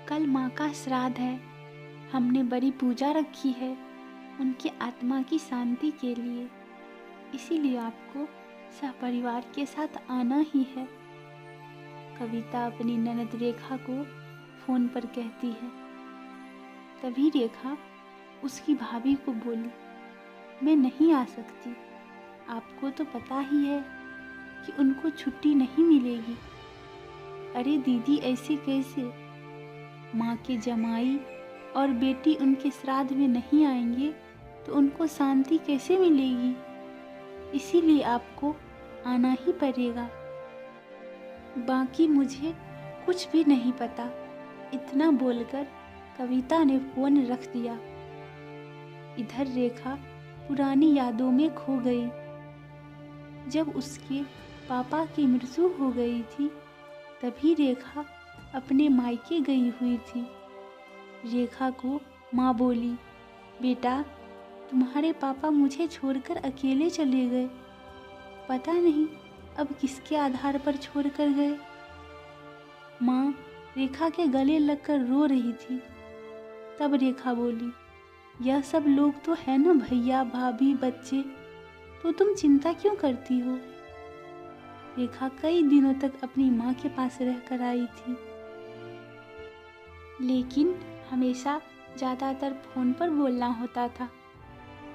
कल माँ का श्राद्ध है। हमने बड़ी पूजा रखी है उनकी आत्मा की शांति के लिए, इसीलिए आपको सपरिवार के साथ आना ही है। कविता अपनी ननद रेखा को फोन पर कहती है। तभी रेखा उसकी भाभी को बोली, मैं नहीं आ सकती, आपको तो पता ही है कि उनको छुट्टी नहीं मिलेगी। अरे दीदी, ऐसे कैसे? माँ के जमाई और बेटी उनके श्राद्ध में नहीं आएंगे तो उनको शांति कैसे मिलेगी? इसीलिए आपको आना ही पड़ेगा। बाकी मुझे कुछ भी नहीं पता। इतना बोलकर कविता ने फोन रख दिया। इधर रेखा पुरानी यादों में खो गई। जब उसके पापा की मृत्यु हो गई थी तभी रेखा अपने मायके गई हुई थी। रेखा को माँ बोली, बेटा तुम्हारे पापा मुझे छोड़कर अकेले चले गए, पता नहीं अब किसके आधार पर छोड़कर गए। माँ रेखा के गले लगकर रो रही थी। तब रेखा बोली, यह सब लोग तो है ना, भैया भाभी बच्चे, तो तुम चिंता क्यों करती हो? रेखा कई दिनों तक अपनी माँ के पास रहकर आई थी, लेकिन हमेशा ज़्यादातर फ़ोन पर बोलना होता था।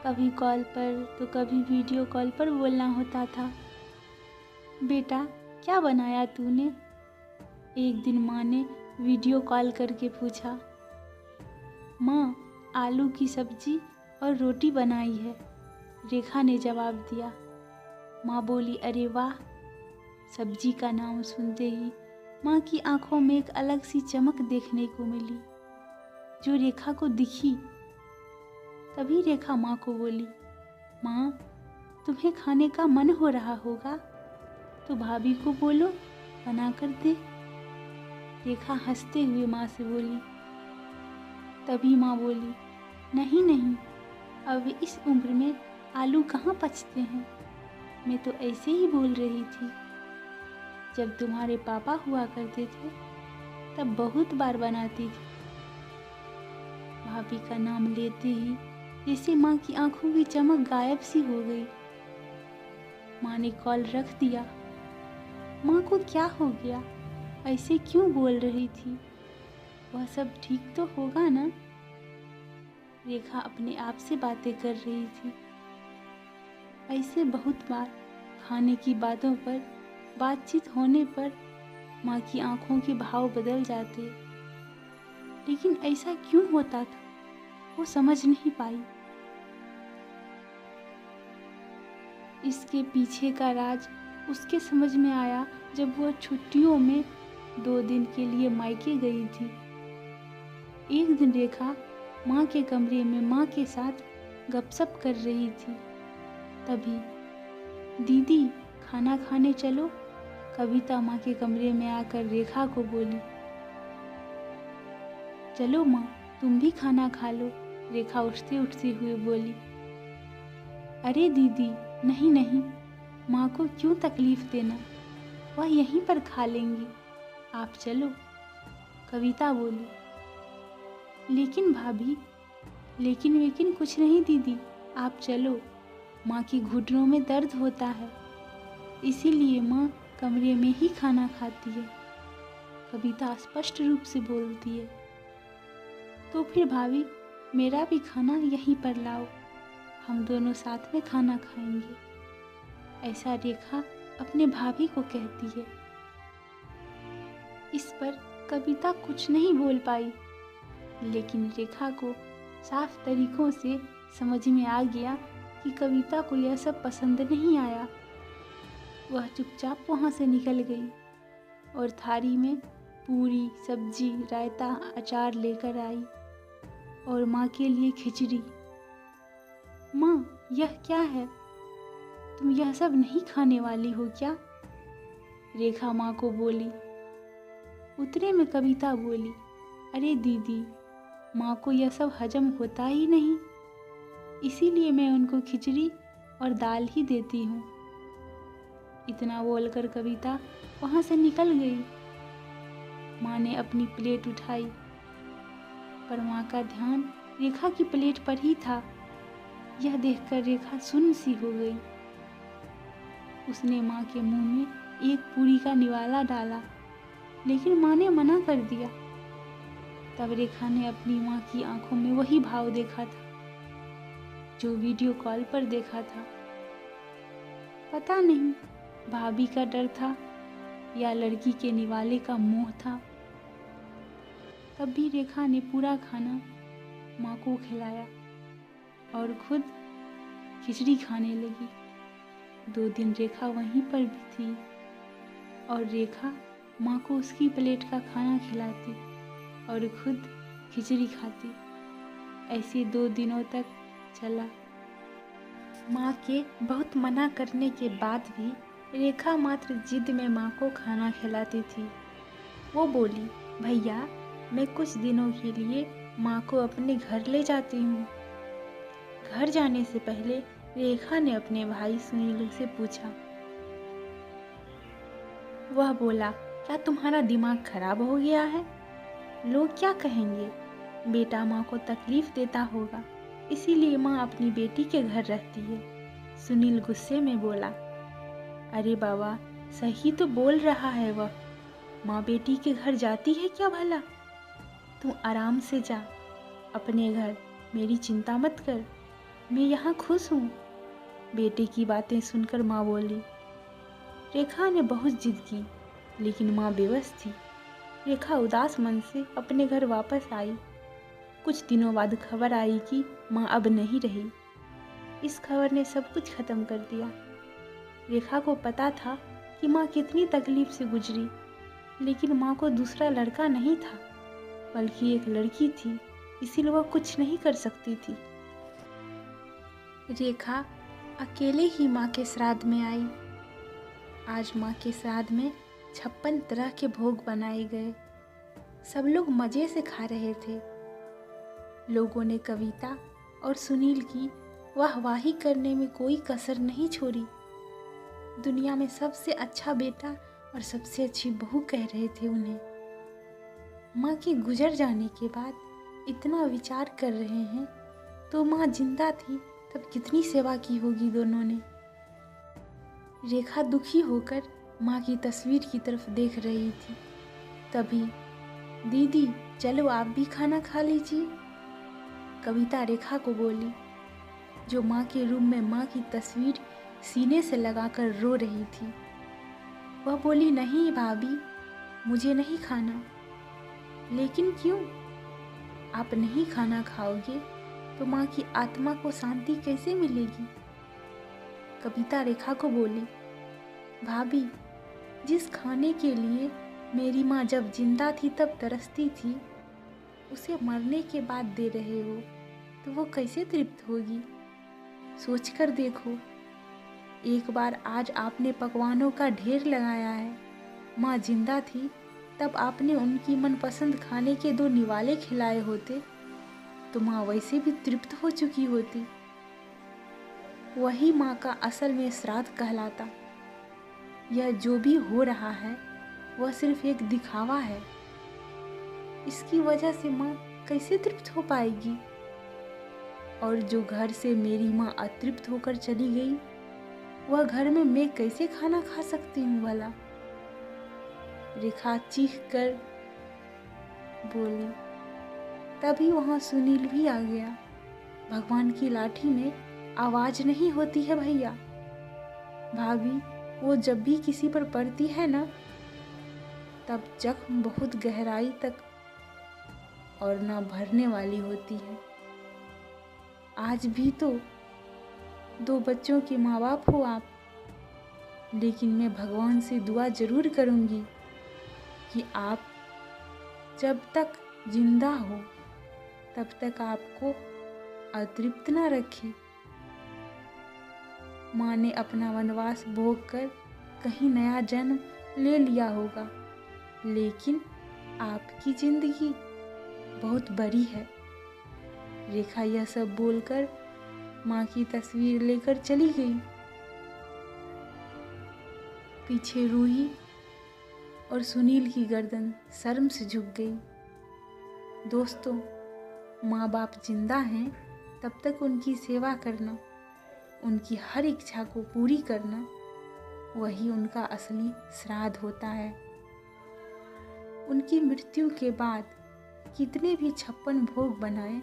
कभी कॉल पर तो कभी वीडियो कॉल पर बोलना होता था। बेटा क्या बनाया तूने? एक दिन माँ ने वीडियो कॉल करके पूछा। माँ आलू की सब्जी और रोटी बनाई है, रेखा ने जवाब दिया। माँ बोली, अरे वाह। सब्जी का नाम सुनते ही माँ की आंखों में एक अलग सी चमक देखने को मिली जो रेखा को दिखी। तभी रेखा माँ को बोली, माँ तुम्हें खाने का मन हो रहा होगा तो भाभी को बोलो बना कर दे। रेखा हंसते हुए माँ से बोली। तभी माँ बोली, नहीं नहीं, अब इस उम्र में आलू कहाँ पचते हैं, मैं तो ऐसे ही बोल रही थी। जब तुम्हारे पापा हुआ करते थे तब बहुत बार बनाती थी। भाभी का नाम लेते ही जैसे माँ की आंखों की चमक गायब सी हो गई। माँ ने कॉल रख दिया। माँ को क्या हो गया, ऐसे क्यों बोल रही थी? वह सब ठीक तो होगा ना? रेखा अपने आप से बातें कर रही थी। ऐसे बहुत बार खाने की बातों पर बातचीत होने पर माँ की आंखों के भाव बदल जाते, लेकिन ऐसा क्यों होता था वो समझ नहीं पाई। इसके पीछे का राज उसके समझ में आया जब वह छुट्टियों में 2 दिन के लिए मायके गई थी। एक दिन रेखा माँ के कमरे में माँ के साथ गपशप कर रही थी। तभी, दीदी खाना खाने चलो, कविता माँ के कमरे में आकर रेखा को बोली। चलो माँ तुम भी खाना खा लो, रेखा उठते उठते हुए बोली। अरे दीदी नहीं नहीं, माँ को क्यों तकलीफ देना, वह यहीं पर खा लेंगी, आप चलो, कविता बोली। लेकिन भाभी, लेकिन कुछ नहीं दीदी, आप चलो, माँ की घुटनों में दर्द होता है, इसीलिए माँ कमरे में ही खाना खाती है, कविता स्पष्ट रूप से बोलती है। तो फिर भाभी मेरा भी खाना यहीं पर लाओ, हम दोनों साथ में खाना खाएंगे, ऐसा रेखा अपने भाभी को कहती है। इस पर कविता कुछ नहीं बोल पाई, लेकिन रेखा को साफ तरीकों से समझ में आ गया कि कविता को यह सब पसंद नहीं आया। वह चुपचाप वहाँ से निकल गई और थाली में पूरी सब्जी रायता अचार लेकर आई और माँ के लिए खिचड़ी। माँ यह क्या है, तुम यह सब नहीं खाने वाली हो क्या? रेखा माँ को बोली। उतने में कविता बोली, अरे दीदी, माँ को यह सब हजम होता ही नहीं, इसीलिए मैं उनको खिचड़ी और दाल ही देती हूँ। इतना बोलकर कविता वहाँ से निकल गई। माँ ने अपनी प्लेट उठाई पर माँ का ध्यान रेखा की प्लेट पर ही था। यह देखकर रेखा सुन्न सी हो गई। उसने माँ के मुंह में एक पूरी का निवाला डाला, लेकिन माँ ने मना कर दिया। तब रेखा ने अपनी माँ की आंखों में वही भाव देखा था जो वीडियो कॉल पर देखा था। पता नहीं भाभी का डर था या लड़की के निवाले का मोह था। तब भी रेखा ने पूरा खाना माँ को खिलाया और खुद खिचड़ी खाने लगी। 2 दिन रेखा वहीं पर भी थी और रेखा माँ को उसकी प्लेट का खाना खिलाती और खुद खिचड़ी खाती। ऐसे 2 दिनों तक चला। माँ के बहुत मना करने के बाद भी रेखा मात्र जिद में माँ को खाना खिलाती थी। वो बोली, भैया मैं कुछ दिनों के लिए माँ को अपने घर ले जाती हूँ। घर जाने से पहले रेखा ने अपने भाई सुनील से पूछा। वह बोला, क्या तुम्हारा दिमाग खराब हो गया है? लोग क्या कहेंगे? बेटा माँ को तकलीफ देता होगा, इसीलिए माँ अपनी बेटी के घर रहती है। सुनील गुस्से में बोला, अरे बाबा सही तो बोल रहा है वह। माँ बेटी के घर जाती है क्या भला? तू आराम से जा अपने घर, मेरी चिंता मत कर, मैं यहाँ खुश हूँ। बेटे की बातें सुनकर माँ बोली। रेखा ने बहुत जिद की, लेकिन माँ बेबस थी। रेखा उदास मन से अपने घर वापस आई। कुछ दिनों बाद खबर आई कि माँ अब नहीं रही। इस खबर ने सब कुछ खत्म कर दिया। रेखा को पता था कि माँ कितनी तकलीफ से गुजरी, लेकिन माँ को दूसरा लड़का नहीं था, बल्कि एक लड़की थी, इसीलिए वह कुछ नहीं कर सकती थी। रेखा अकेले ही माँ के श्राद्ध में आई। आज माँ के श्राद्ध में 56 तरह के भोग बनाए गए। सब लोग मज़े से खा रहे थे। लोगों ने कविता और सुनील की वाहवाही करने में कोई कसर नहीं छोड़ी। दुनिया में सबसे अच्छा बेटा और सबसे अच्छी बहू कह रहे थे उन्हें। माँ के गुजर जाने के बाद इतना विचार कर रहे हैं, तो माँ जिंदा थी तब कितनी सेवा की होगी दोनों ने। रेखा दुखी होकर माँ की तस्वीर की तरफ देख रही थी। तभी, दीदी चलो आप भी खाना खा लीजिए, कविता रेखा को बोली, जो माँ के रूम में माँ की तस्वीर सीने से लगाकर रो रही थी। वह बोली, नहीं भाभी, मुझे नहीं खाना। लेकिन क्यों? आप नहीं खाना खाओगे तो माँ की आत्मा को शांति कैसे मिलेगी? कविता रेखा को बोली, भाभी, जिस खाने के लिए मेरी माँ जब जिंदा थी तब तरसती थी, उसे मरने के बाद दे रहे हो तो वो कैसे तृप्त होगी? सोचकर देखो। एक बार आज आपने पकवानों का ढेर लगाया है। माँ जिंदा थी तब आपने उनकी मनपसंद खाने के 2 निवाले खिलाए होते तो माँ वैसे भी तृप्त हो चुकी होती। वही माँ का असल में श्राद्ध कहलाता। यह जो भी हो रहा है वह सिर्फ एक दिखावा है। इसकी वजह से माँ कैसे तृप्त हो पाएगी? और जो घर से मेरी माँ अतृप्त होकर चली गई, वह घर में मैं कैसे खाना खा सकती हूँ भला? रेखा चीख कर बोली। तभी वहाँ सुनील भी आ गया। भगवान की लाठी में आवाज नहीं होती है भैया। भाभी, वो जब भी किसी पर पड़ती है ना, तब जख्म बहुत गहराई तक और ना भरने वाली होती है। आज भी तो 2 बच्चों के माँ बाप हो आप, लेकिन मैं भगवान से दुआ जरूर करूँगी कि आप जब तक जिंदा हो तब तक आपको अतृप्त ना रखे। माँ ने अपना वनवास भोग कर कहीं नया जन्म ले लिया होगा, लेकिन आपकी जिंदगी बहुत बड़ी है। रेखा यह सब बोलकर माँ की तस्वीर लेकर चली गई। पीछे रूही और सुनील की गर्दन शर्म से झुक गई। दोस्तों, माँ बाप जिंदा हैं तब तक उनकी सेवा करना, उनकी हर इच्छा को पूरी करना, वही उनका असली श्राद्ध होता है। उनकी मृत्यु के बाद कितने भी 56 भोग बनाए,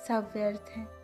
सब व्यर्थ हैं।